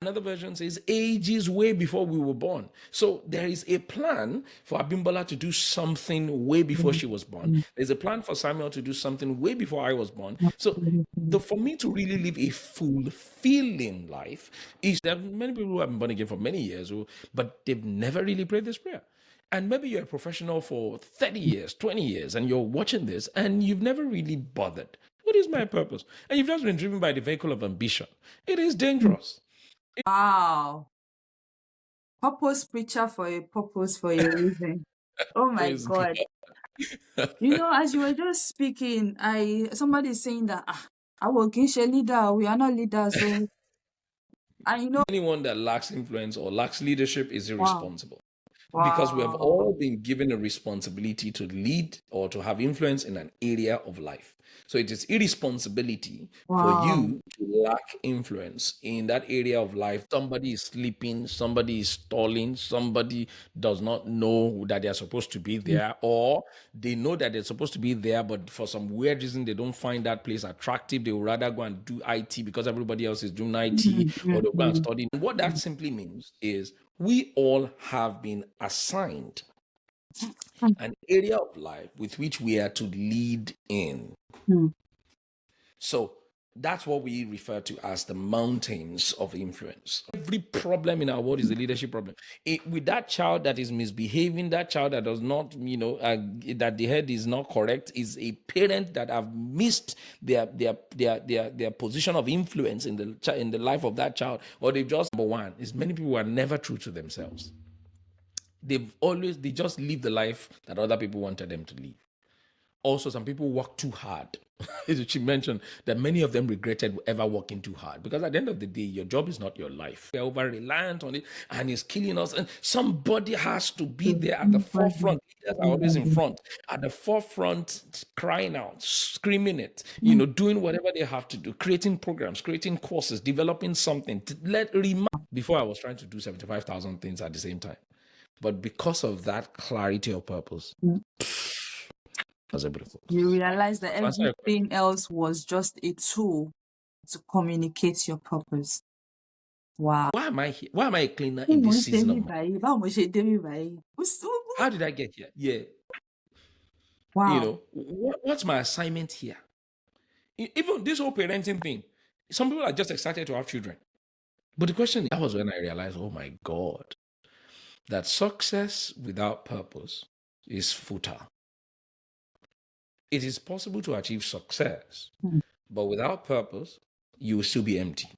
Another version says ages way before we were born. So there is a plan for Abimbola to do something way before she was born. There's a plan for Samuel to do something way before I was born. So for me to really live a fulfilling life is there are many people who have been born again for many years, but they've never really prayed this prayer. And maybe you're a professional for 30 years, 20 years, and you're watching this and you've never really bothered. What is my purpose? And you've just been driven by the vehicle of ambition. It is dangerous. Wow. Purpose preacher for a purpose for a reason. Oh my Praise God. God. As you were just speaking, somebody is saying that I will a leader, we are not leaders. So Anyone that lacks influence or lacks leadership is wow. irresponsible. Because we have Wow. all been given a responsibility to lead or to have influence in an area of life. So it is irresponsibility for Wow. you to lack influence in that area of life. Somebody is sleeping, somebody is stalling, somebody does not know that they're supposed to be there, or they know that they're supposed to be there, but for some weird reason, they don't find that place attractive. They would rather go and do IT because everybody else is doing IT, or they'll go and study. And what that simply means is we all have been assigned an area of life with which we are to lead in. So that's what we refer to as the mountains of influence. Every problem in our world is a leadership problem. With that child that is misbehaving, that child that does not, that the head is not correct, is a parent that have missed their position of influence in the life of that child, or they've just number one is many people are never true to themselves. They just live the life that other people wanted them to live. Also, some people work too hard. She mentioned that many of them regretted ever working too hard, because at the end of the day, your job is not your life. We're over reliant on it and it's killing us. And somebody has to be there at the forefront. Leaders are always in front, at the forefront, crying out, screaming it, doing whatever they have to do, creating programs, creating courses, developing something. Before I was trying to do 75,000 things at the same time. But because of that clarity of purpose, was able to focus. You realize that everything else was just a tool to communicate your purpose. Wow. Why am I here? Why am I a cleaner in this season of my life? How did I get here? Yeah. Wow. What's my assignment here? Even this whole parenting thing, some people are just excited to have children. But the question is, that was when I realized, oh my God, that success without purpose is futile. It is possible to achieve success, but without purpose, you will still be empty.